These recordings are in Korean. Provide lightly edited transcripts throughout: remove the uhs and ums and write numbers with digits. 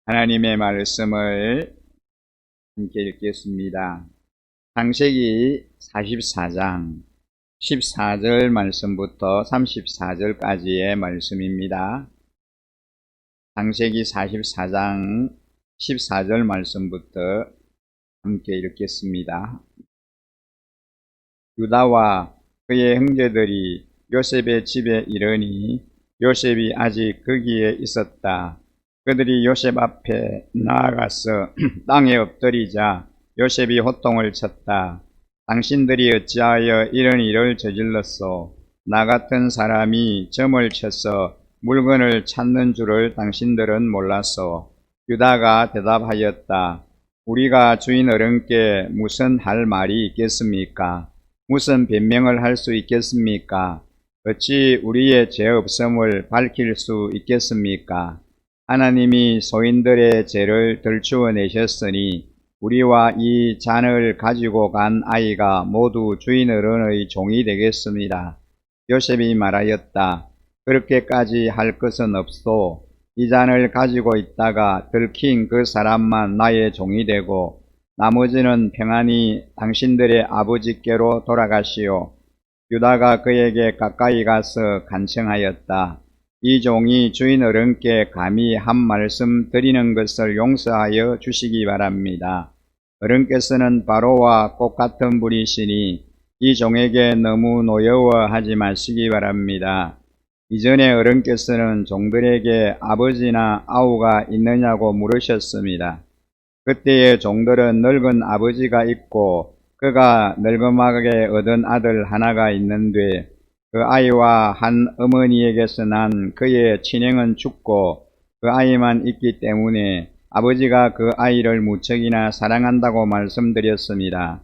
하나님의 말씀을 함께 읽겠습니다. 창세기 44장 14절 말씀부터 34절까지의 말씀입니다. 창세기 44장 14절 말씀부터 함께 읽겠습니다. 유다와 그의 형제들이 요셉의 집에 이르니 요셉이 아직 거기에 있었다. 그들이 요셉 앞에 나아가서 땅에 엎드리자 요셉이 호통을 쳤다. 당신들이 어찌하여 이런 일을 저질렀소? 나 같은 사람이 점을 쳐서 물건을 찾는 줄을 당신들은 몰랐소. 유다가 대답하였다. 우리가 주인 어른께 무슨 할 말이 있겠습니까? 무슨 변명을 할 수 있겠습니까? 어찌 우리의 죄 없음을 밝힐 수 있겠습니까? 하나님이 소인들의 죄를 들추어내셨으니 우리와 이 잔을 가지고 간 아이가 모두 주인 어른의 종이 되겠습니다. 요셉이 말하였다. 그렇게까지 할 것은 없소. 이 잔을 가지고 있다가 들킨 그 사람만 나의 종이 되고 나머지는 평안히 당신들의 아버지께로 돌아가시오. 유다가 그에게 가까이 가서 간청하였다. 이 종이 주인 어른께 감히 한 말씀 드리는 것을 용서하여 주시기 바랍니다. 어른께서는 바로와 꽃같은 분이시니 이 종에게 너무 노여워하지 마시기 바랍니다. 이전에 어른께서는 종들에게 아버지나 아우가 있느냐고 물으셨습니다. 그때의 종들은 늙은 아버지가 있고 그가 늙음하게 얻은 아들 하나가 있는데 그 아이와 한 어머니에게서 난 그의 친형은 죽고 그 아이만 있기 때문에 아버지가 그 아이를 무척이나 사랑한다고 말씀드렸습니다.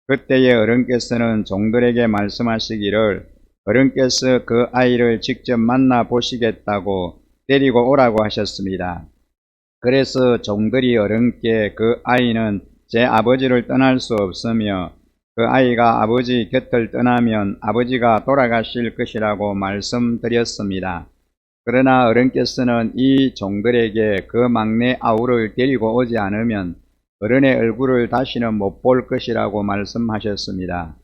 그때의 어른께서는 종들에게 말씀하시기를 어른께서 그 아이를 직접 만나 보시겠다고 데리고 오라고 하셨습니다. 그래서 종들이 어른께 그 아이는 제 아버지를 떠날 수 없으며 그 아이가 아버지 곁을 떠나면 아버지가 돌아가실 것이라고 말씀드렸습니다. 그러나 어른께서는 이 종들에게 그 막내 아우를 데리고 오지 않으면 어른의 얼굴을 다시는 못 볼 것이라고 말씀하셨습니다.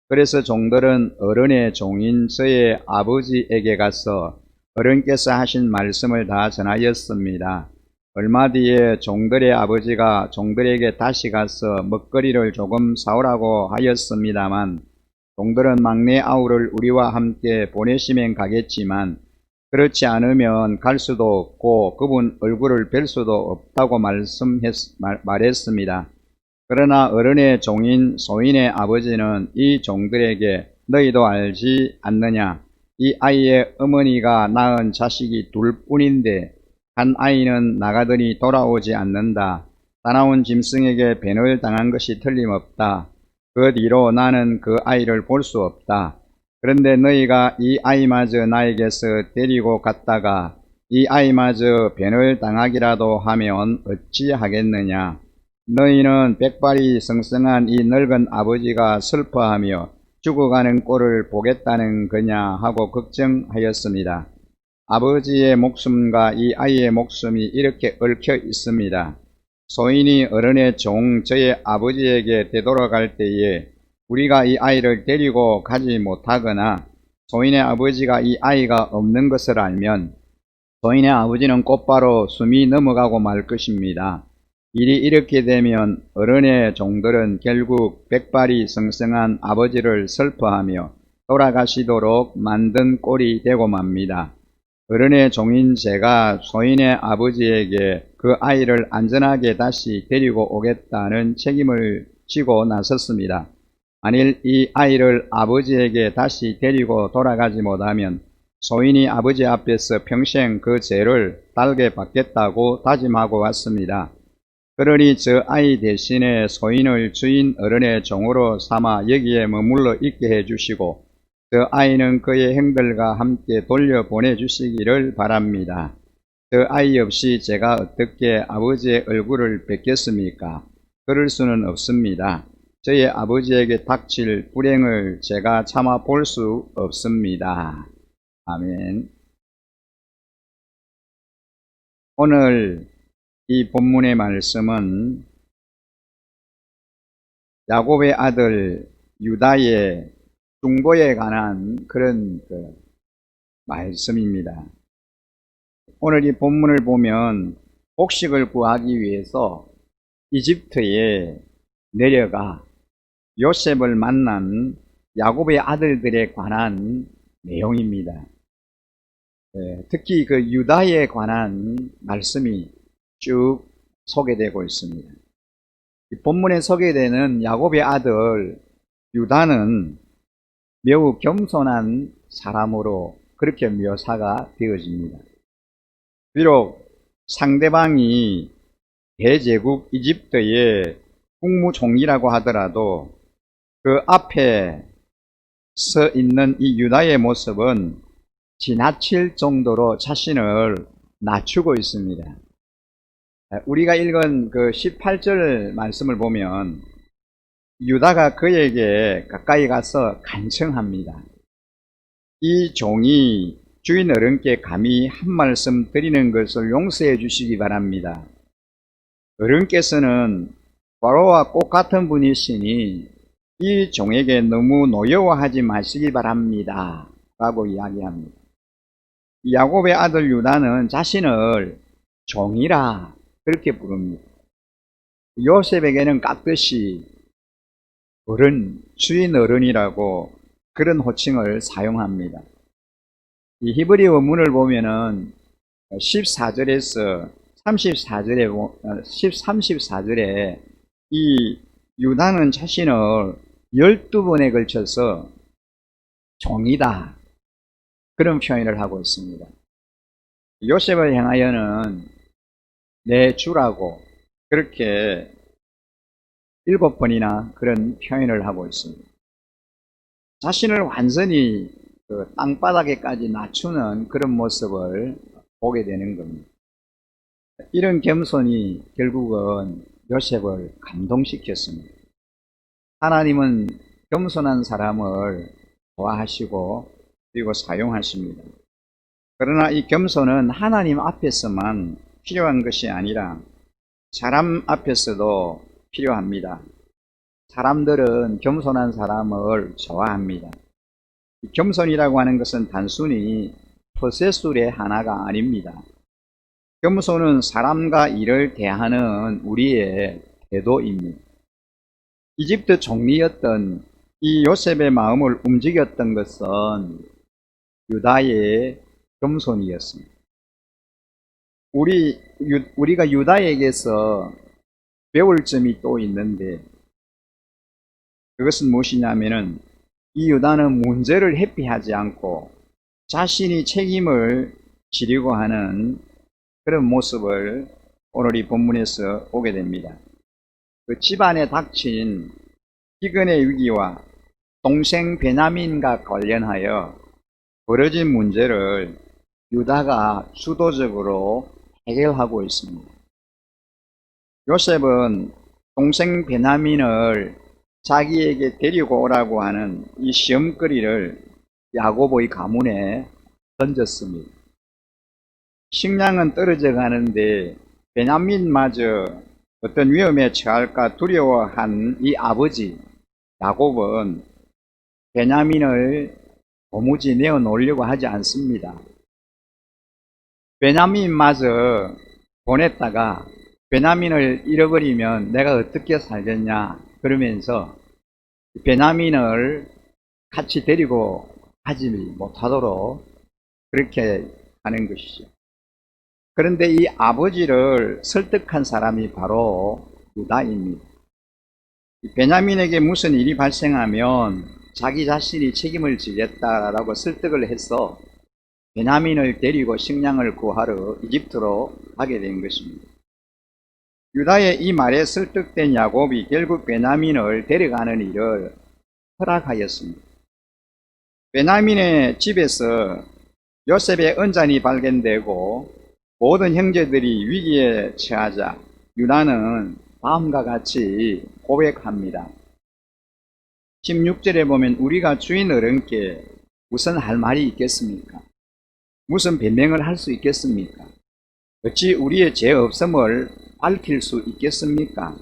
그래서 종들은 어른의 종인 저의 아버지에게 가서 어른께서 하신 말씀을 다 전하였습니다. 얼마 뒤에 종들의 아버지가 종들에게 다시 가서 먹거리를 조금 사오라고 하였습니다만 종들은 막내 아우를 우리와 함께 보내시면 가겠지만 그렇지 않으면 갈 수도 없고 그분 얼굴을 뵐 수도 없다고 말했습니다. 그러나 어른의 종인 소인의 아버지는 이 종들에게 너희도 알지 않느냐? 이 아이의 어머니가 낳은 자식이 둘뿐인데 한 아이는 나가더니 돌아오지 않는다. 사나운 짐승에게 배를 당한 것이 틀림없다. 그 뒤로 나는 그 아이를 볼 수 없다. 그런데 너희가 이 아이마저 나에게서 데리고 갔다가 이 아이마저 변을 당하기라도 하면 어찌하겠느냐. 너희는 백발이 성성한 이 늙은 아버지가 슬퍼하며 죽어가는 꼴을 보겠다는 거냐 하고 걱정하였습니다. 아버지의 목숨과 이 아이의 목숨이 이렇게 얽혀 있습니다. 소인이 어른의 종 저의 아버지에게 되돌아갈 때에 우리가 이 아이를 데리고 가지 못하거나 소인의 아버지가 이 아이가 없는 것을 알면 소인의 아버지는 곧바로 숨이 넘어가고 말 것입니다. 일이 이렇게 되면 어른의 종들은 결국 백발이 성성한 아버지를 슬퍼하며 돌아가시도록 만든 꼴이 되고 맙니다. 어른의 종인 제가 소인의 아버지에게 그 아이를 안전하게 다시 데리고 오겠다는 책임을 지고 나섰습니다. 만일 이 아이를 아버지에게 다시 데리고 돌아가지 못하면 소인이 아버지 앞에서 평생 그 죄를 달게 받겠다고 다짐하고 왔습니다. 그러니 저 아이 대신에 소인을 주인 어른의 종으로 삼아 여기에 머물러 있게 해주시고 저 아이는 그의 형들과 함께 돌려보내 주시기를 바랍니다. 저 아이 없이 제가 어떻게 아버지의 얼굴을 뵙겠습니까? 그럴 수는 없습니다. 저의 아버지에게 닥칠 불행을 제가 참아 볼 수 없습니다. 아멘. 오늘 이 본문의 말씀은 야곱의 아들 유다의 중보에 관한 그런 말씀입니다. 오늘 이 본문을 보면 곡식을 구하기 위해서 이집트에 내려가 요셉을 만난 야곱의 아들들에 관한 내용입니다. 특히 그 유다에 관한 말씀이 쭉 소개되고 있습니다. 이 본문에 소개되는 야곱의 아들 유다는 매우 겸손한 사람으로 그렇게 묘사가 되어집니다. 비록 상대방이 대제국 이집트의 국무총리라고 하더라도 그 앞에 서 있는 이 유다의 모습은 지나칠 정도로 자신을 낮추고 있습니다. 우리가 읽은 그 18절 말씀을 보면 유다가 그에게 가까이 가서 간청합니다. 이 종이 주인 어른께 감히 한 말씀 드리는 것을 용서해 주시기 바랍니다. 어른께서는 바로와 꼭 같은 분이시니 이 종에게 너무 노여워하지 마시기 바랍니다. 라고 이야기합니다. 야곱의 아들 유다는 자신을 종이라 그렇게 부릅니다. 요셉에게는 깍듯이 어른, 주인 어른이라고 그런 호칭을 사용합니다. 이 히브리 원문을 보면은 14절에서 34절에 이 유다는 자신을 12번에 걸쳐서 종이다 그런 표현을 하고 있습니다. 요셉을 향하여는 내 주라고 그렇게 7번이나 그런 표현을 하고 있습니다. 자신을 완전히 그 땅바닥에까지 낮추는 그런 모습을 보게 되는 겁니다. 이런 겸손이 결국은 요셉을 감동시켰습니다. 하나님은 겸손한 사람을 좋아하시고 그리고 사용하십니다. 그러나 이 겸손은 하나님 앞에서만 필요한 것이 아니라 사람 앞에서도 필요합니다. 사람들은 겸손한 사람을 좋아합니다. 겸손이라고 하는 것은 단순히 프로세술의 하나가 아닙니다. 겸손은 사람과 일을 대하는 우리의 태도입니다. 이집트 총리였던 이 요셉의 마음을 움직였던 것은 유다의 겸손이었습니다. 우리가 유다에게서 배울 점이 또 있는데 그것은 무엇이냐면은 이 유다는 문제를 회피하지 않고 자신이 책임을 지려고 하는 그런 모습을 오늘 이 본문에서 보게 됩니다. 그 집안에 닥친 기근의 위기와 동생 베냐민과 관련하여 벌어진 문제를 유다가 주도적으로 해결하고 있습니다. 요셉은 동생 베냐민을 자기에게 데리고 오라고 하는 이 시험거리를 야곱의 가문에 던졌습니다. 식량은 떨어져 가는데 베냐민마저 어떤 위험에 처할까 두려워한 이 아버지 야곱은 베냐민을 도무지 내어놓으려고 하지 않습니다. 베냐민마저 보냈다가 베냐민을 잃어버리면 내가 어떻게 살겠냐 그러면서 베냐민을 같이 데리고 가지 못하도록 그렇게 하는 것이죠. 그런데 이 아버지를 설득한 사람이 바로 유다입니다. 베냐민에게 무슨 일이 발생하면 자기 자신이 책임을 지겠다라고 설득을 해서 베냐민을 데리고 식량을 구하러 이집트로 가게 된 것입니다. 유다의 이 말에 설득된 야곱이 결국 베냐민을 데려가는 일을 허락하였습니다. 베냐민의 집에서 요셉의 은잔이 발견되고 모든 형제들이 위기에 처하자 유다는 다음과 같이 고백합니다. 16절에 보면 우리가 주인 어른께 무슨 할 말이 있겠습니까? 무슨 변명을 할 수 있겠습니까? 어찌 우리의 죄 없음을 밝힐 수 있겠습니까?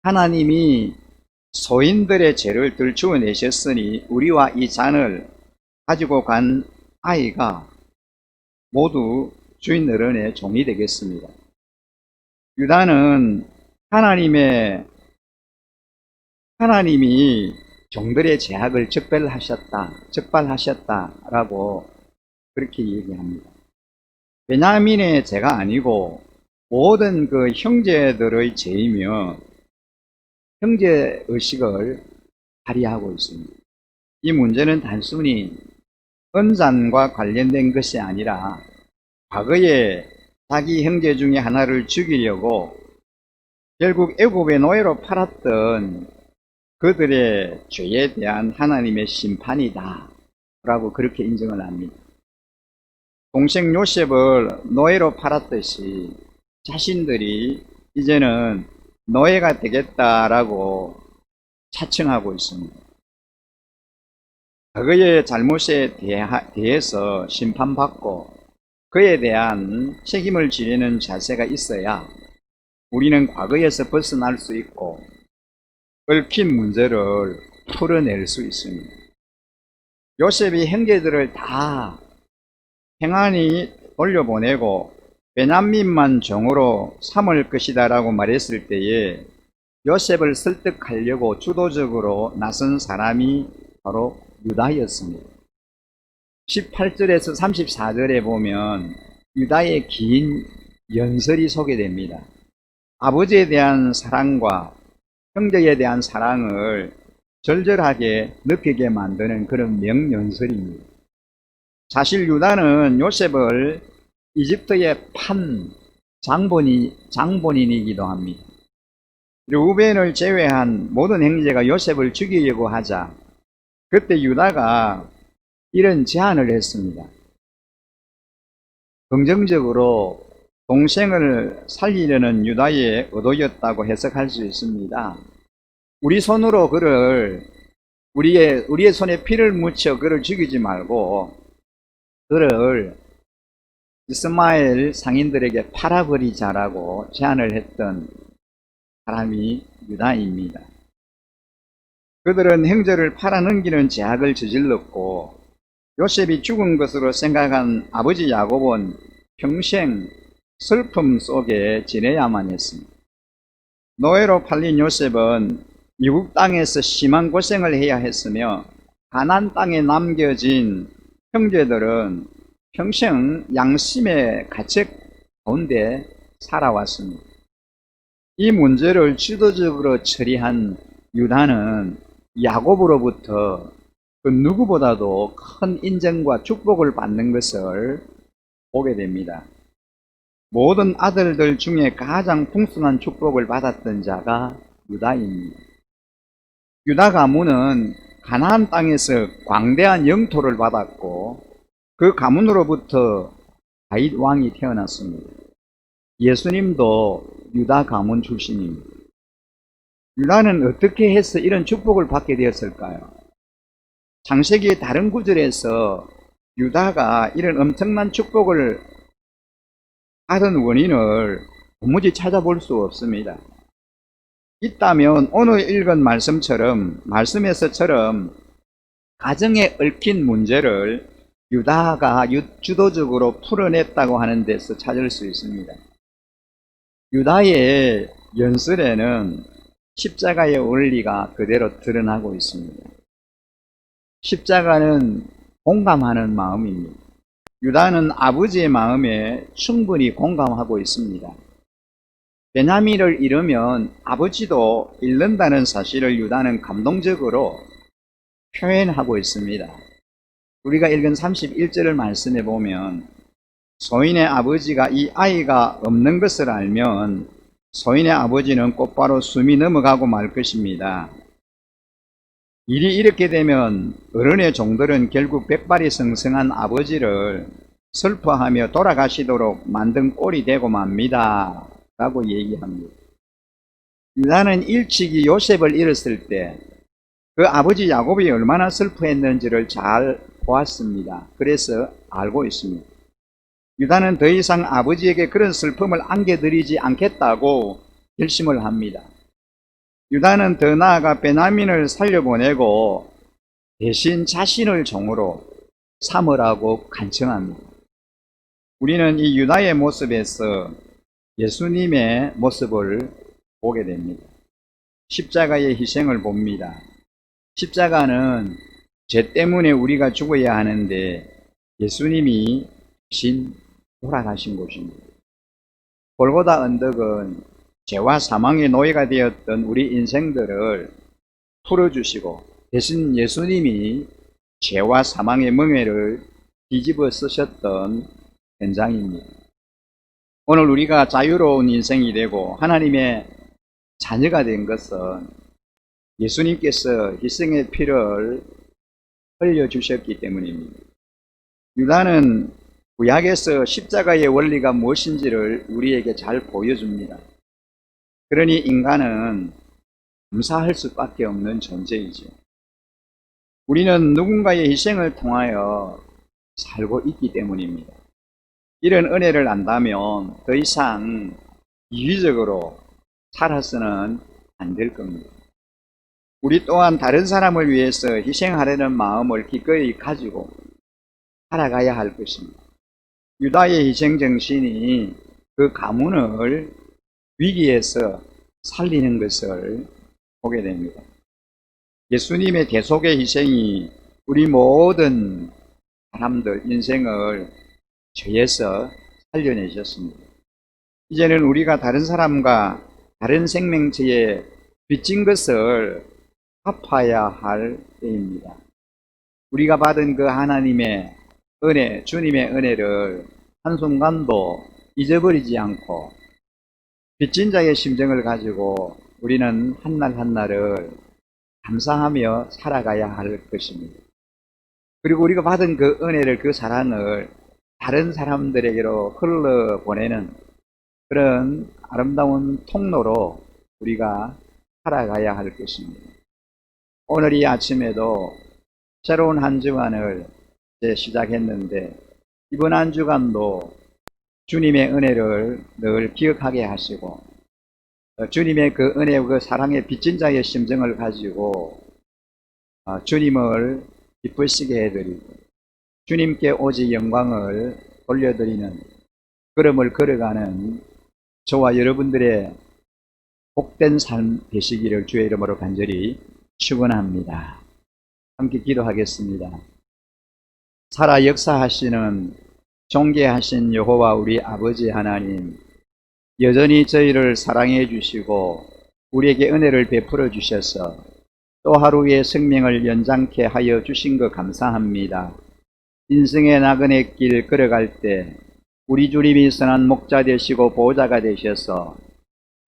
하나님이 소인들의 죄를 들추어내셨으니 우리와 이 잔을 가지고 간 아이가 모두 주인 어른의 종이 되겠습니다. 유다는 하나님이 종들의 죄악을 적발하셨다라고 그렇게 얘기합니다. 베냐민의 죄가 아니고 모든 그 형제들의 죄이며 형제 의식을 발휘하고 있습니다. 이 문제는 단순히 언잔과 관련된 것이 아니라 과거에 자기 형제 중에 하나를 죽이려고 결국 애굽의 노예로 팔았던 그들의 죄에 대한 하나님의 심판이다 라고 그렇게 인정을 합니다. 동생 요셉을 노예로 팔았듯이 자신들이 이제는 노예가 되겠다라고 자청하고 있습니다. 그의 잘못에 대해서 심판받고 그에 대한 책임을 지려는 자세가 있어야 우리는 과거에서 벗어날 수 있고 얽힌 문제를 풀어낼 수 있습니다. 요셉이 형제들을 다 평안히 돌려보내고 베냐민만 종으로 삼을 것이다 라고 말했을 때에 요셉을 설득하려고 주도적으로 나선 사람이 바로 유다였습니다. 18절에서 34절에 보면 유다의 긴 연설이 소개됩니다. 아버지에 대한 사랑과 형제에 대한 사랑을 절절하게 느끼게 만드는 그런 명연설입니다. 사실 유다는 요셉을 이집트에 판 장본인이기도 합니다. 르우벤을 제외한 모든 형제가 요셉을 죽이려고 하자 그때 유다가 이런 제안을 했습니다. 긍정적으로 동생을 살리려는 유다의 의도였다고 해석할 수 있습니다. 우리 손으로 우리의 손에 피를 묻혀 그를 죽이지 말고 그를 이스마엘 상인들에게 팔아버리자라고 제안을 했던 사람이 유다입니다. 그들은 형제를 팔아넘기는 죄악을 저질렀고 요셉이 죽은 것으로 생각한 아버지 야곱은 평생 슬픔 속에 지내야만 했습니다. 노예로 팔린 요셉은 미국 땅에서 심한 고생을 해야 했으며 가나안 땅에 남겨진 형제들은 평생 양심의 가책 가운데 살아왔습니다. 이 문제를 주도적으로 처리한 유다는 야곱으로부터 그 누구보다도 큰 인정과 축복을 받는 것을 보게 됩니다. 모든 아들들 중에 가장 풍성한 축복을 받았던 자가 유다입니다. 유다 가문은 가나안 땅에서 광대한 영토를 받았고 그 가문으로부터 다윗 왕이 태어났습니다. 예수님도 유다 가문 출신입니다. 유다는 어떻게 해서 이런 축복을 받게 되었을까요? 창세기의 다른 구절에서 유다가 이런 엄청난 축복을 받은 원인을 도무지 찾아볼 수 없습니다. 있다면 오늘 읽은 말씀에서처럼 가정에 얽힌 문제를 유다가 주도적으로 풀어냈다고 하는 데서 찾을 수 있습니다. 유다의 연설에는 십자가의 원리가 그대로 드러나고 있습니다. 십자가는 공감하는 마음입니다. 유다는 아버지의 마음에 충분히 공감하고 있습니다. 베냐민을 잃으면 아버지도 잃는다는 사실을 유다는 감동적으로 표현하고 있습니다. 우리가 읽은 31절을 말씀해 보면 소인의 아버지가 이 아이가 없는 것을 알면 소인의 아버지는 곧바로 숨이 넘어가고 말 것입니다. 일이 이렇게 되면 어른의 종들은 결국 백발이 성성한 아버지를 슬퍼하며 돌아가시도록 만든 꼴이 되고 맙니다 라고 얘기합니다. 유다는 일찍이 요셉을 잃었을 때 그 아버지 야곱이 얼마나 슬퍼했는지를 잘 보았습니다. 그래서 알고 있습니다. 유다는 더 이상 아버지에게 그런 슬픔을 안겨드리지 않겠다고 결심을 합니다. 유다는 더 나아가 베냐민을 살려보내고 대신 자신을 종으로 삼으라고 간청합니다. 우리는 이 유다의 모습에서 예수님의 모습을 보게 됩니다. 십자가의 희생을 봅니다. 십자가는 죄 때문에 우리가 죽어야 하는데 예수님이 대신 돌아가신 곳입니다. 골고다 언덕은 죄와 사망의 노예가 되었던 우리 인생들을 풀어주시고 대신 예수님이 죄와 사망의 멍에를 뒤집어 쓰셨던 현장입니다. 오늘 우리가 자유로운 인생이 되고 하나님의 자녀가 된 것은 예수님께서 희생의 피를 흘려주셨기 때문입니다. 유다는 구약에서 십자가의 원리가 무엇인지를 우리에게 잘 보여줍니다. 그러니 인간은 감사할 수밖에 없는 존재이죠. 우리는 누군가의 희생을 통하여 살고 있기 때문입니다. 이런 은혜를 안다면 더 이상 이기적으로 살아서는 안 될 겁니다. 우리 또한 다른 사람을 위해서 희생하려는 마음을 기꺼이 가지고 살아가야 할 것입니다. 유다의 희생정신이 그 가문을 위기에서 살리는 것을 보게 됩니다. 예수님의 대속의 희생이 우리 모든 사람들 인생을 죄에서 살려내셨습니다. 이제는 우리가 다른 사람과 다른 생명체에 빚진 것을 갚아야 할 때입니다. 우리가 받은 그 하나님의 은혜, 주님의 은혜를 한순간도 잊어버리지 않고 빚진 자의 심정을 가지고 우리는 한날 한날을 감사하며 살아가야 할 것입니다. 그리고 우리가 받은 그 은혜를, 그 사랑을 다른 사람들에게로 흘러보내는 그런 아름다운 통로로 우리가 살아가야 할 것입니다. 오늘 이 아침에도 새로운 한 주간을 이제 시작했는데 이번 한 주간도 주님의 은혜를 늘 기억하게 하시고 주님의 그 은혜, 그 사랑의 빚진 자의 심정을 가지고 주님을 기쁘시게 해드리고 주님께 오직 영광을 돌려드리는 걸음을 걸어가는 저와 여러분들의 복된 삶 되시기를 주의 이름으로 간절히 축원합니다. 함께 기도하겠습니다. 살아 역사하시는 존귀하신 여호와 우리 아버지 하나님, 여전히 저희를 사랑해 주시고 우리에게 은혜를 베풀어 주셔서 또 하루의 생명을 연장케 하여 주신 것 감사합니다. 인생의 나그네 길 걸어갈 때 우리 주님이 선한 목자 되시고 보호자가 되셔서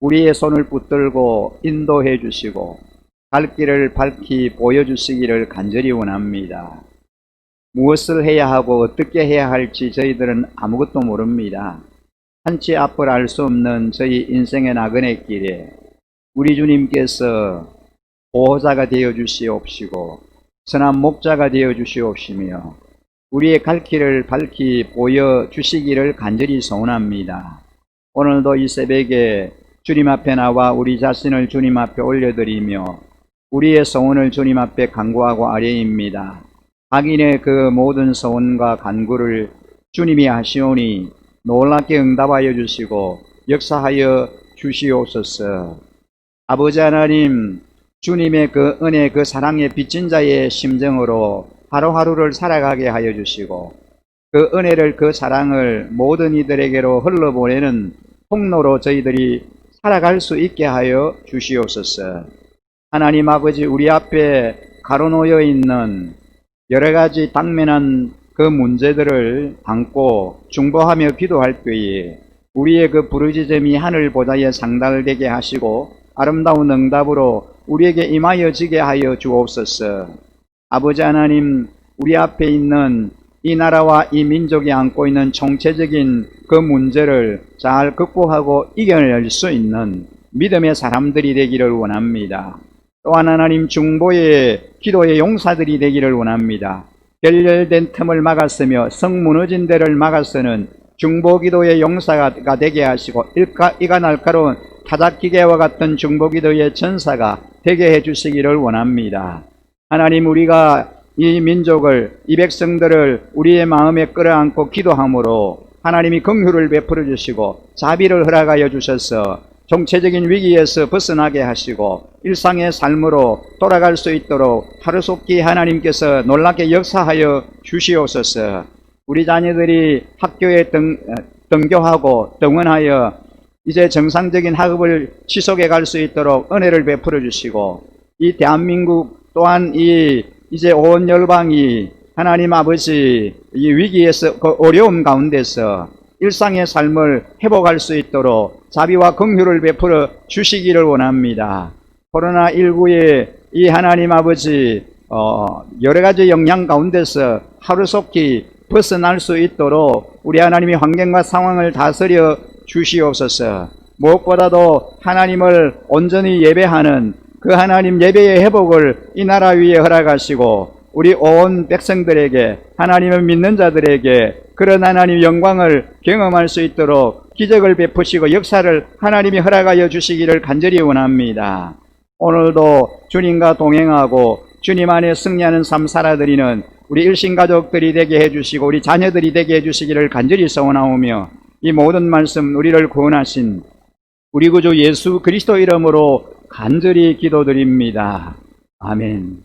우리의 손을 붙들고 인도해 주시고 갈 길을 밝히 보여주시기를 간절히 원합니다. 무엇을 해야 하고 어떻게 해야 할지 저희들은 아무것도 모릅니다. 한치 앞을 알 수 없는 저희 인생의 나그네 길에 우리 주님께서 보호자가 되어 주시옵시고 선한 목자가 되어 주시옵시며 우리의 갈 길을 밝히 보여주시기를 간절히 소원합니다. 오늘도 이 새벽에 주님 앞에 나와 우리 자신을 주님 앞에 올려드리며 우리의 소원을 주님 앞에 간구하고 아뢰입니다. 각인의 그 모든 소원과 간구를 주님이 하시오니 놀랍게 응답하여 주시고 역사하여 주시옵소서. 아버지 하나님, 주님의 그 은혜, 그 사랑의 빚진 자의 심정으로 하루하루를 살아가게 하여 주시고 그 은혜를, 그 사랑을 모든 이들에게로 흘러보내는 통로로 저희들이 살아갈 수 있게 하여 주시옵소서. 하나님 아버지, 우리 앞에 가로놓여 있는 여러 가지 당면한 그 문제들을 안고 중보하며 기도할 때에 우리의 그 부르짖음이 하늘 보좌에 상달되게 하시고 아름다운 응답으로 우리에게 임하여지게 하여 주옵소서. 아버지 하나님, 우리 앞에 있는 이 나라와 이 민족이 안고 있는 총체적인 그 문제를 잘 극복하고 이겨낼 수 있는 믿음의 사람들이 되기를 원합니다. 또한 하나님, 중보의 기도의 용사들이 되기를 원합니다. 결렬된 틈을 막았으며 성 무너진 데를 막아서는 중보기도의 용사가 되게 하시고 이가 날카로운 타작기계와 같은 중보기도의 전사가 되게 해주시기를 원합니다. 하나님, 우리가 이 민족을, 이 백성들을 우리의 마음에 끌어안고 기도함으로 하나님이 긍휼을 베풀어 주시고 자비를 허락하여 주셔서 정체적인 위기에서 벗어나게 하시고 일상의 삶으로 돌아갈 수 있도록 하루속히 하나님께서 놀랍게 역사하여 주시옵소서. 우리 자녀들이 학교에 등교하고 등원하여 이제 정상적인 학업을 지속해 갈 수 있도록 은혜를 베풀어 주시고, 이 대한민국 또한 이제 온 열방이 하나님 아버지 이 위기에서, 그 어려움 가운데서 일상의 삶을 회복할 수 있도록 자비와 긍휼을 베풀어 주시기를 원합니다. 코로나19의 이 하나님 아버지 여러 가지 영향 가운데서 하루속히 벗어날 수 있도록 우리 하나님이 환경과 상황을 다스려 주시옵소서. 무엇보다도 하나님을 온전히 예배하는 그 하나님 예배의 회복을 이 나라 위에 허락하시고 우리 온 백성들에게, 하나님을 믿는 자들에게 그런 하나님 영광을 경험할 수 있도록 기적을 베푸시고 역사를 하나님이 허락하여 주시기를 간절히 원합니다. 오늘도 주님과 동행하고 주님 안에 승리하는 삶 살아드리는 우리 일신가족들이 되게 해주시고 우리 자녀들이 되게 해주시기를 간절히 소원하오며, 이 모든 말씀 우리를 구원하신 우리 구주 예수 그리스도 이름으로 간절히 기도드립니다. 아멘.